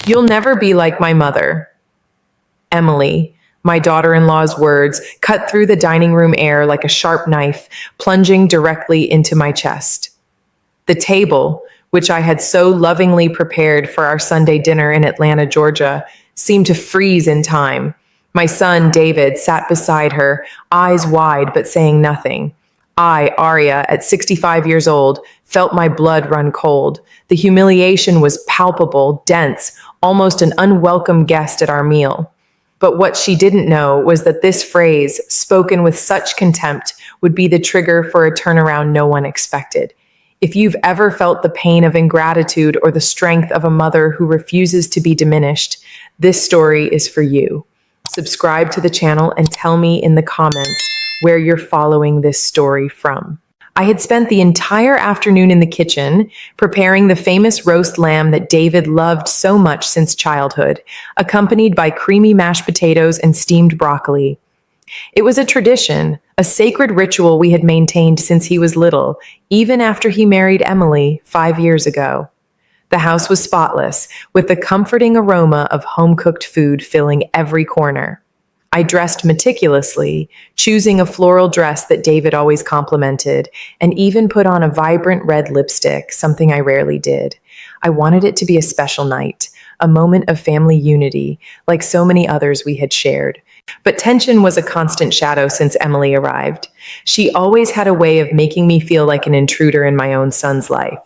You'll never be like my mother. Emily, my daughter-in-law's words, cut through the dining room air like a sharp knife, plunging directly into my chest. The table, which I had so lovingly prepared for our Sunday dinner in Atlanta, Georgia, seemed to freeze in time. My son, David, sat beside her, eyes wide but saying nothing. I, Aria, at 65 years old, felt my blood run cold. The humiliation was palpable, dense, almost an unwelcome guest at our meal. But what she didn't know was that this phrase, spoken with such contempt, would be the trigger for a turnaround no one expected. If you've ever felt the pain of ingratitude or the strength of a mother who refuses to be diminished, this story is for you. Subscribe to the channel and tell me in the comments where you're following this story from. I had spent the entire afternoon in the kitchen preparing the famous roast lamb that David loved so much since childhood, accompanied by creamy mashed potatoes and steamed broccoli. It was a tradition, a sacred ritual we had maintained since he was little, even after he married Emily 5 years ago. The house was spotless, with the comforting aroma of home-cooked food filling every corner. I dressed meticulously, choosing a floral dress that David always complimented, and even put on a vibrant red lipstick, something I rarely did. I wanted it to be a special night, a moment of family unity, like so many others we had shared. But tension was a constant shadow since Emily arrived. She always had a way of making me feel like an intruder in my own son's life.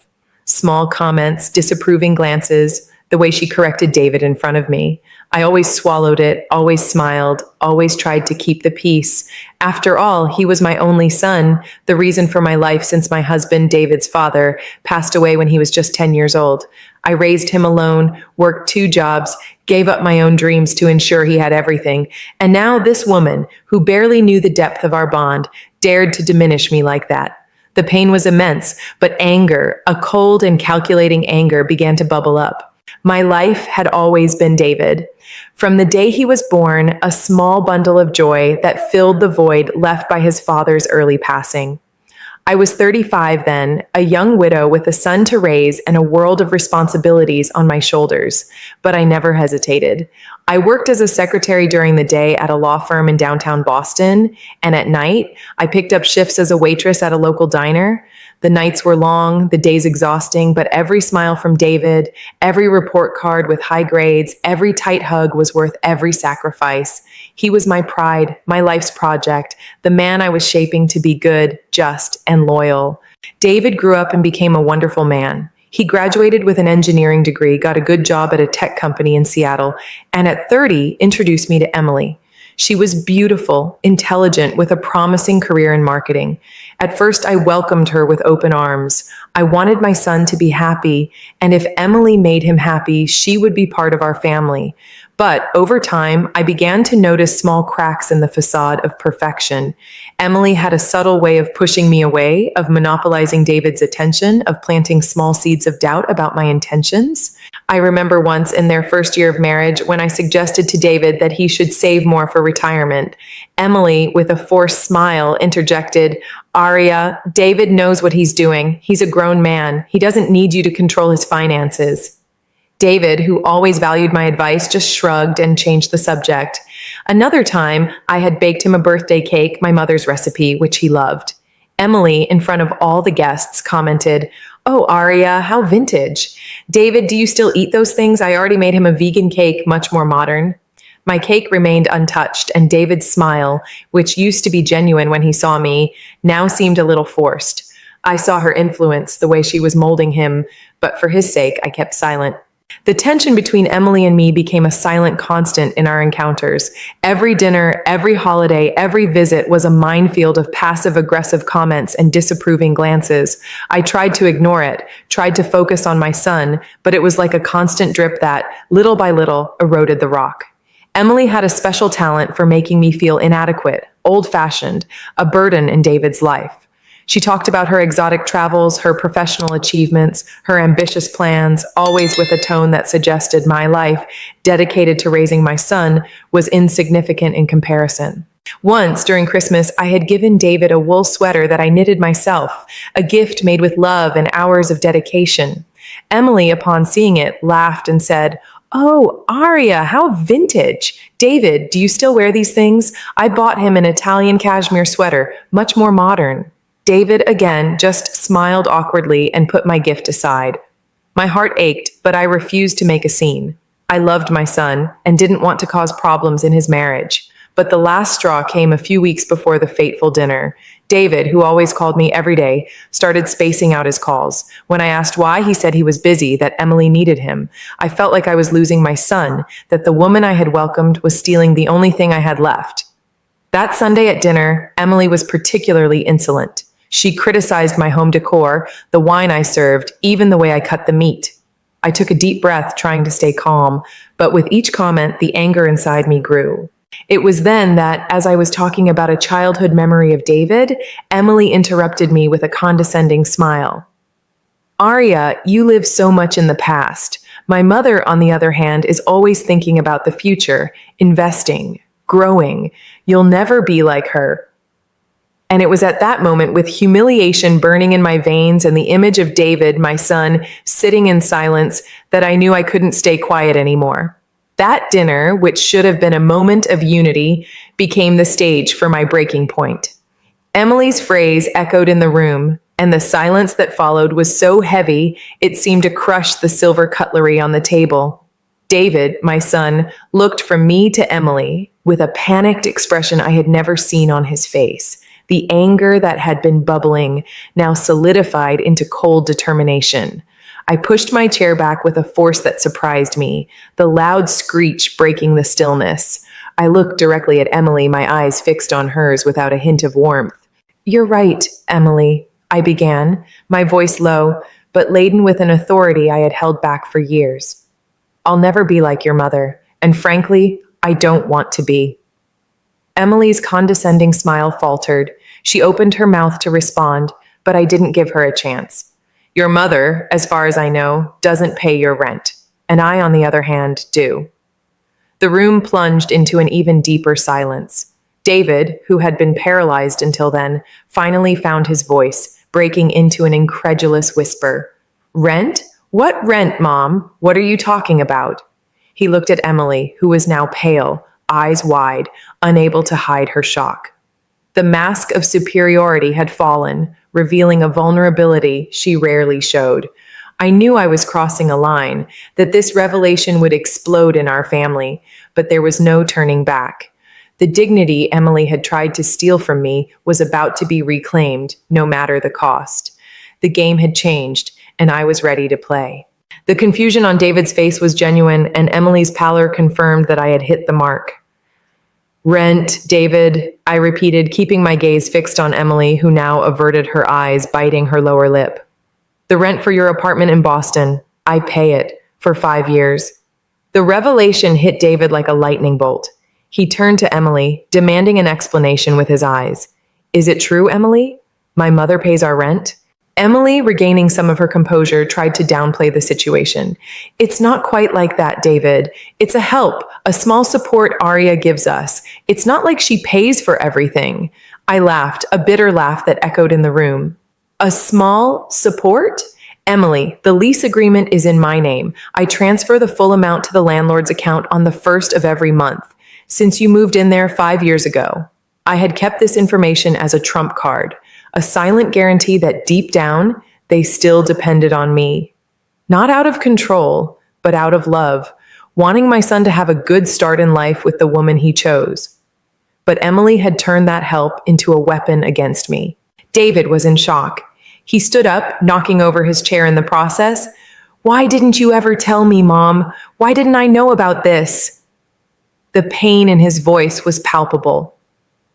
Small comments, disapproving glances, the way she corrected David in front of me. I always swallowed it, always smiled, always tried to keep the peace. After all, he was my only son, the reason for my life since my husband, David's father, passed away when he was just 10 years old. I raised him alone, worked 2 jobs, gave up my own dreams to ensure he had everything. And now this woman, who barely knew the depth of our bond, dared to diminish me like that. The pain was immense, but anger, a cold and calculating anger, began to bubble up. My life had always been David. From the day he was born, a small bundle of joy that filled the void left by his father's early passing. I was 35 then, a young widow with a son to raise and a world of responsibilities on my shoulders, but I never hesitated. I worked as a secretary during the day at a law firm in downtown Boston, and at night, I picked up shifts as a waitress at a local diner. The nights were long, the days exhausting, but every smile from David, every report card with high grades, every tight hug was worth every sacrifice. He was my pride, my life's project, the man I was shaping to be good, just, and loyal. David grew up and became a wonderful man. He graduated with an engineering degree, got a good job at a tech company in Seattle, and at 30, introduced me to Emily. She was beautiful, intelligent, with a promising career in marketing. At first, I welcomed her with open arms. I wanted my son to be happy, and if Emily made him happy, she would be part of our family. But over time, I began to notice small cracks in the facade of perfection. Emily had a subtle way of pushing me away, of monopolizing David's attention, of planting small seeds of doubt about my intentions. I remember once in their first year of marriage when I suggested to David that he should save more for retirement. Emily, with a forced smile, interjected, "Aria, David knows what he's doing. He's a grown man. He doesn't need you to control his finances." David, who always valued my advice, just shrugged and changed the subject. Another time, I had baked him a birthday cake, my mother's recipe, which he loved. Emily, in front of all the guests, commented, "Oh, Aria, how vintage. David, do you still eat those things? I already made him a vegan cake, much more modern." My cake remained untouched, and David's smile, which used to be genuine when he saw me, now seemed a little forced. I saw her influence, the way she was molding him, but for his sake, I kept silent. The tension between Emily and me became a silent constant in our encounters. Every dinner, every holiday, every visit was a minefield of passive-aggressive comments and disapproving glances. I tried to ignore it, tried to focus on my son, but it was like a constant drip that, little by little, eroded the rock. Emily had a special talent for making me feel inadequate, old-fashioned, a burden in David's life. She talked about her exotic travels, her professional achievements, her ambitious plans, always with a tone that suggested my life, dedicated to raising my son, was insignificant in comparison. Once, during Christmas, I had given David a wool sweater that I knitted myself, a gift made with love and hours of dedication. Emily, upon seeing it, laughed and said, Oh, Aria, how vintage. David, do you still wear these things? I bought him an Italian cashmere sweater, much more modern. David, again, just smiled awkwardly and put my gift aside. My heart ached, but I refused to make a scene. I loved my son and didn't want to cause problems in his marriage. But the last straw came a few weeks before the fateful dinner. David, who always called me every day, started spacing out his calls. When I asked why, he said he was busy, that Emily needed him. I felt like I was losing my son, that the woman I had welcomed was stealing the only thing I had left. That Sunday at dinner, Emily was particularly insolent. She criticized my home decor, the wine I served, even the way I cut the meat. I took a deep breath, trying to stay calm, but with each comment, the anger inside me grew. It was then that, as I was talking about a childhood memory of David, Emily interrupted me with a condescending smile. Aria, you live so much in the past. My mother, on the other hand, is always thinking about the future, investing, growing. You'll never be like her. And it was at that moment, with humiliation burning in my veins and the image of David, my son, sitting in silence, that I knew I couldn't stay quiet anymore. That dinner, which should have been a moment of unity, became the stage for my breaking point. Emily's phrase echoed in the room, and the silence that followed was so heavy it seemed to crush the silver cutlery on the table. David, my son, looked from me to Emily with a panicked expression I had never seen on his face. The anger that had been bubbling now solidified into cold determination. I pushed my chair back with a force that surprised me, the loud screech breaking the stillness. I looked directly at Emily, my eyes fixed on hers without a hint of warmth. "You're right, Emily," I began, my voice low, but laden with an authority I had held back for years. "I'll never be like your mother, and frankly, I don't want to be." Emily's condescending smile faltered. She opened her mouth to respond, but I didn't give her a chance. "Your mother, as far as I know, doesn't pay your rent, and I, on the other hand, do." The room plunged into an even deeper silence. David, who had been paralyzed until then, finally found his voice, breaking into an incredulous whisper. "Rent? What rent, Mom? What are you talking about?" He looked at Emily, who was now pale, eyes wide, unable to hide her shock. The mask of superiority had fallen, revealing a vulnerability she rarely showed. I knew I was crossing a line, that this revelation would explode in our family, but there was no turning back. The dignity Emily had tried to steal from me was about to be reclaimed, no matter the cost. The game had changed, and I was ready to play. The confusion on David's face was genuine, and Emily's pallor confirmed that I had hit the mark. "Rent, David," I repeated, keeping my gaze fixed on Emily, who now averted her eyes, biting her lower lip. "The rent for your apartment in Boston. I pay it for 5 years." The revelation hit David like a lightning bolt. He turned to Emily, demanding an explanation with his eyes. "Is it true, Emily? My mother pays our rent?" Emily, regaining some of her composure, tried to downplay the situation. "It's not quite like that, David. It's a help, a small support Aria gives us. It's not like she pays for everything." I laughed, a bitter laugh that echoed in the room. "A small support? Emily, the lease agreement is in my name. I transfer the full amount to the landlord's account on the 1st of every month, since you moved in there 5 years ago." I had kept this information as a trump card, a silent guarantee that deep down, they still depended on me. Not out of control, but out of love, wanting my son to have a good start in life with the woman he chose. But Emily had turned that help into a weapon against me. David was in shock. He stood up, knocking over his chair in the process. "Why didn't you ever tell me, Mom? Why didn't I know about this?" The pain in his voice was palpable.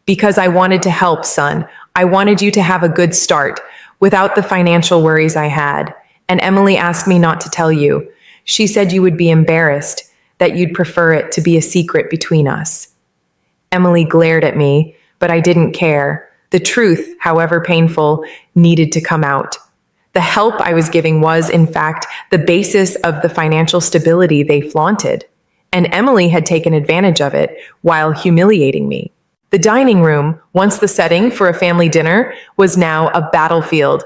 "Because I wanted to help, son. I wanted you to have a good start, without the financial worries I had. And Emily asked me not to tell you. She said you would be embarrassed, that you'd prefer it to be a secret between us." Emily glared at me, but I didn't care. The truth, however painful, needed to come out. The help I was giving was, in fact, the basis of the financial stability they flaunted. And Emily had taken advantage of it while humiliating me. The dining room, once the setting for a family dinner, was now a battlefield.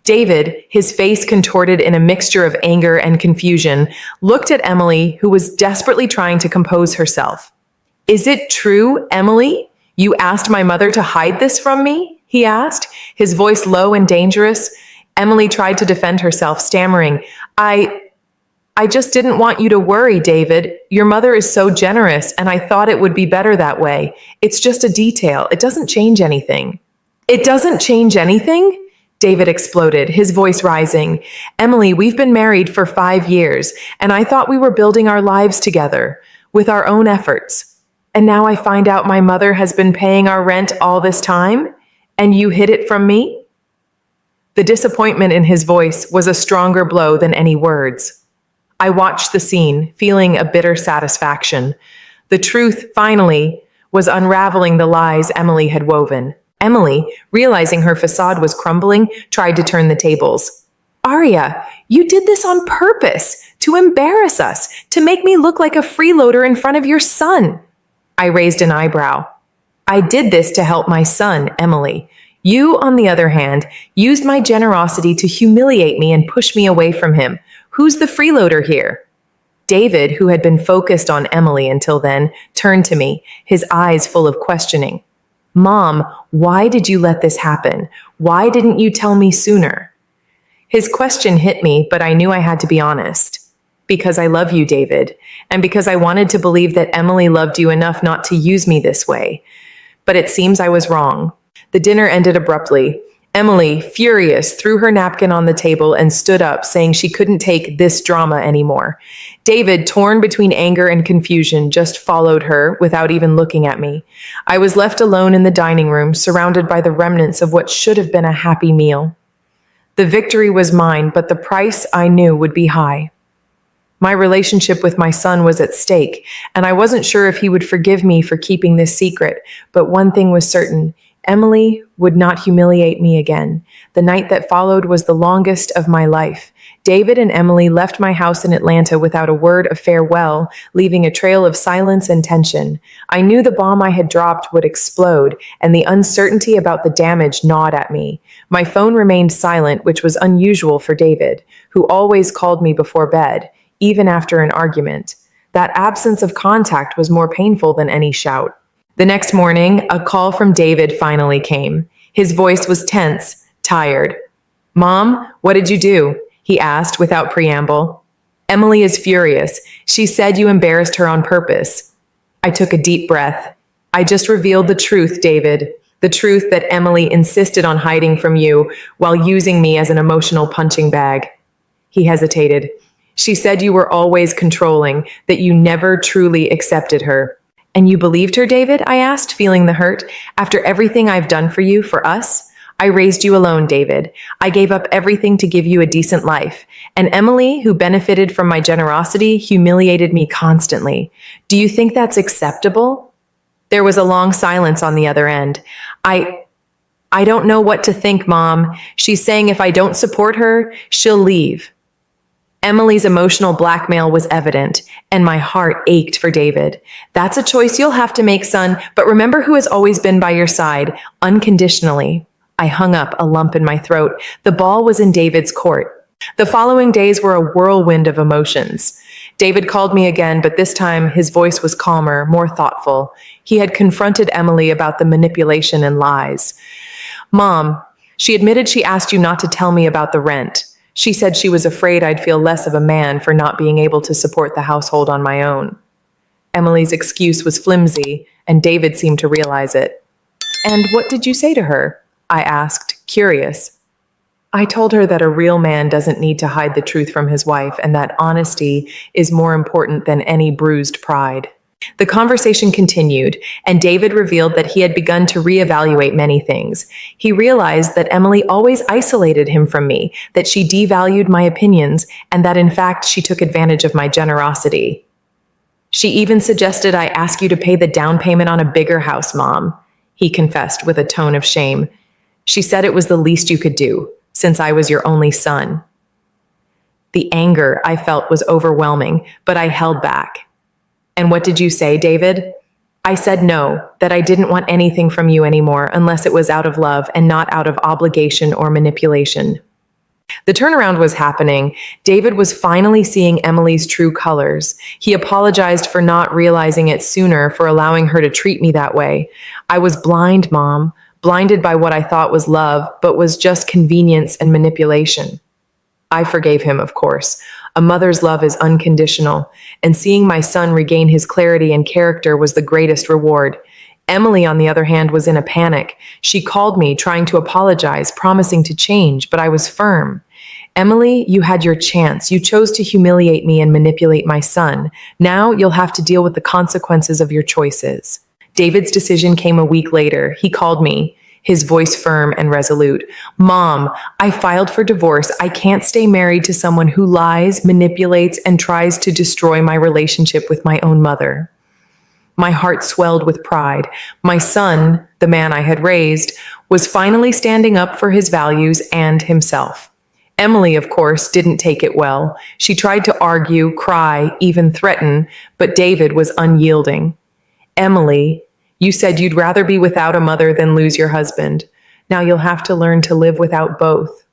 David, his face contorted in a mixture of anger and confusion, looked at Emily, who was desperately trying to compose herself. "Is it true, Emily? You asked my mother to hide this from me?" he asked, his voice low and dangerous. Emily tried to defend herself, stammering, I just didn't want you to worry, David. Your mother is so generous, and I thought it would be better that way. It's just a detail. It doesn't change anything." "It doesn't change anything?" David exploded, his voice rising. "Emily, we've been married for 5 years, and I thought we were building our lives together, with our own efforts. And now I find out my mother has been paying our rent all this time, and you hid it from me?" The disappointment in his voice was a stronger blow than any words. I watched the scene, feeling a bitter satisfaction. The truth, finally, was unraveling the lies Emily had woven. Emily, realizing her facade was crumbling, tried to turn the tables. "Aria, you did this on purpose, to embarrass us, to make me look like a freeloader in front of your son." I raised an eyebrow. "I did this to help my son, Emily. You, on the other hand, used my generosity to humiliate me and push me away from him. Who's the freeloader here?" David, who had been focused on Emily until then, turned to me, his eyes full of questioning. "Mom, why did you let this happen? Why didn't you tell me sooner?" His question hit me, but I knew I had to be honest. "Because I love you, David, and because I wanted to believe that Emily loved you enough not to use me this way. But it seems I was wrong." The dinner ended abruptly. Emily, furious, threw her napkin on the table and stood up, saying she couldn't take this drama anymore. David, torn between anger and confusion, just followed her without even looking at me. I was left alone in the dining room, surrounded by the remnants of what should have been a happy meal. The victory was mine, but the price I knew would be high. My relationship with my son was at stake, and I wasn't sure if he would forgive me for keeping this secret, but one thing was certain. Emily would not humiliate me again. The night that followed was the longest of my life. David and Emily left my house in Atlanta without a word of farewell, leaving a trail of silence and tension. I knew the bomb I had dropped would explode, and the uncertainty about the damage gnawed at me. My phone remained silent, which was unusual for David, who always called me before bed, even after an argument. That absence of contact was more painful than any shout. The next morning, a call from David finally came. His voice was tense, tired. "Mom, what did you do?" he asked without preamble. "Emily is furious. She said you embarrassed her on purpose." I took a deep breath. "I just revealed the truth, David. The truth that Emily insisted on hiding from you while using me as an emotional punching bag." He hesitated. "She said you were always controlling, that you never truly accepted her." "And you believed her, David?" I asked, feeling the hurt. "After everything I've done for you, for us? I raised you alone, David. I gave up everything to give you a decent life. And Emily, who benefited from my generosity, humiliated me constantly. Do you think that's acceptable?" There was a long silence on the other end. I don't know what to think, Mom. She's saying if I don't support her, she'll leave." Emily's emotional blackmail was evident, and my heart ached for David. "That's a choice you'll have to make, son, but remember who has always been by your side, unconditionally." I hung up, a lump in my throat. The ball was in David's court. The following days were a whirlwind of emotions. David called me again, but this time his voice was calmer, more thoughtful. He had confronted Emily about the manipulation and lies. "Mom, she admitted she asked you not to tell me about the rent. She said she was afraid I'd feel less of a man for not being able to support the household on my own." Emily's excuse was flimsy, and David seemed to realize it. "And what did you say to her?" I asked, curious. "I told her that a real man doesn't need to hide the truth from his wife, and that honesty is more important than any bruised pride." The conversation continued, and David revealed that he had begun to reevaluate many things. He realized that Emily always isolated him from me, that she devalued my opinions, and that in fact she took advantage of my generosity. "She even suggested I ask you to pay the down payment on a bigger house, Mom," he confessed with a tone of shame. "She said it was the least you could do, since I was your only son." The anger I felt was overwhelming, but I held back. "And what did you say, David?" "I said no, that I didn't want anything from you anymore unless it was out of love and not out of obligation or manipulation." The turnaround was happening. David was finally seeing Emily's true colors. He apologized for not realizing it sooner, for allowing her to treat me that way. I was blind, Mom, blinded by what I thought was love, but was just convenience and manipulation. I forgave him, of course. A mother's love is unconditional, and seeing my son regain his clarity and character was the greatest reward. Emily, on the other hand, was in a panic. She called me, trying to apologize, promising to change, but I was firm. Emily, you had your chance. You chose to humiliate me and manipulate my son. Now you'll have to deal with the consequences of your choices. David's decision came a week later. He called me, his voice firm and resolute. Mom, I filed for divorce. I can't stay married to someone who lies, manipulates, and tries to destroy my relationship with my own mother. My heart swelled with pride. My son, the man I had raised, was finally standing up for his values and himself. Emily, of course, didn't take it well. She tried to argue, cry, even threaten, but David was unyielding. Emily, you said you'd rather be without a mother than lose your husband. Now you'll have to learn to live without both.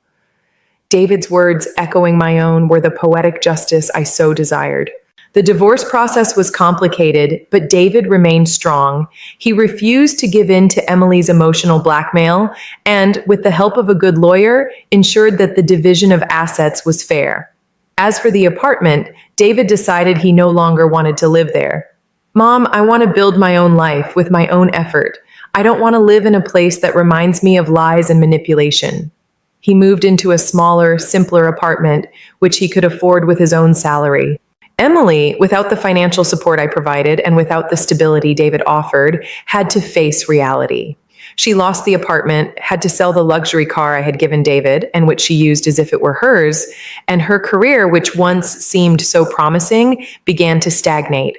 David's words, echoing my own, were the poetic justice I so desired. The divorce process was complicated, but David remained strong. He refused to give in to Emily's emotional blackmail and, with the help of a good lawyer, ensured that the division of assets was fair. As for the apartment, David decided he no longer wanted to live there. Mom, I want to build my own life with my own effort. I don't want to live in a place that reminds me of lies and manipulation. He moved into a smaller, simpler apartment, which he could afford with his own salary. Emily, without the financial support I provided and without the stability David offered, had to face reality. She lost the apartment, had to sell the luxury car I had given David and which she used as if it were hers, and her career, which once seemed so promising, began to stagnate.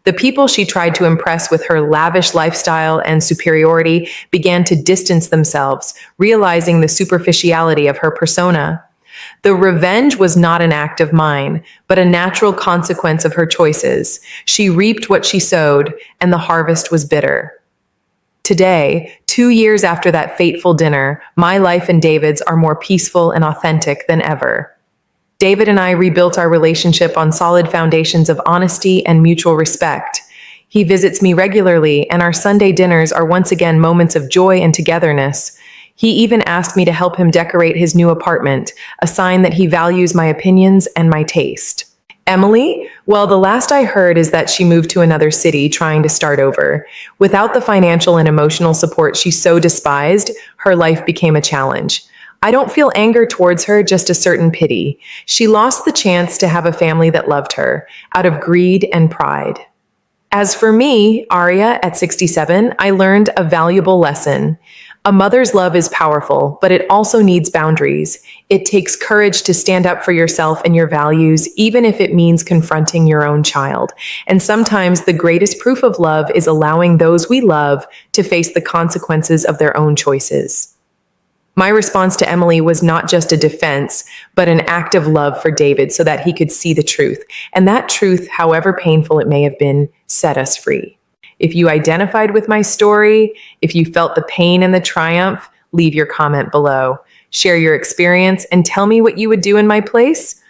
The people she tried to impress with her lavish lifestyle and superiority began to distance themselves, realizing the superficiality of her persona. The revenge was not an act of mine, but a natural consequence of her choices. She reaped what she sowed, and the harvest was bitter. Today, 2 years after that fateful dinner, my life and David's are more peaceful and authentic than ever. David and I rebuilt our relationship on solid foundations of honesty and mutual respect. He visits me regularly, and our Sunday dinners are once again moments of joy and togetherness. He even asked me to help him decorate his new apartment, a sign that he values my opinions and my taste. Emily? Well, the last I heard is that she moved to another city trying to start over. Without the financial and emotional support she so despised, her life became a challenge. I don't feel anger towards her, just a certain pity. She lost the chance to have a family that loved her, out of greed and pride. As for me, Aria, at 67, I learned a valuable lesson. A mother's love is powerful, but it also needs boundaries. It takes courage to stand up for yourself and your values, even if it means confronting your own child. And sometimes the greatest proof of love is allowing those we love to face the consequences of their own choices. My response to Emily was not just a defense, but an act of love for David so that he could see the truth. And that truth, however painful it may have been, set us free. If you identified with my story, if you felt the pain and the triumph, leave your comment below. Share your experience and tell me what you would do in my place.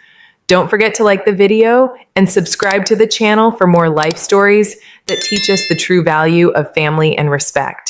Don't forget to like the video and subscribe to the channel for more life stories that teach us the true value of family and respect.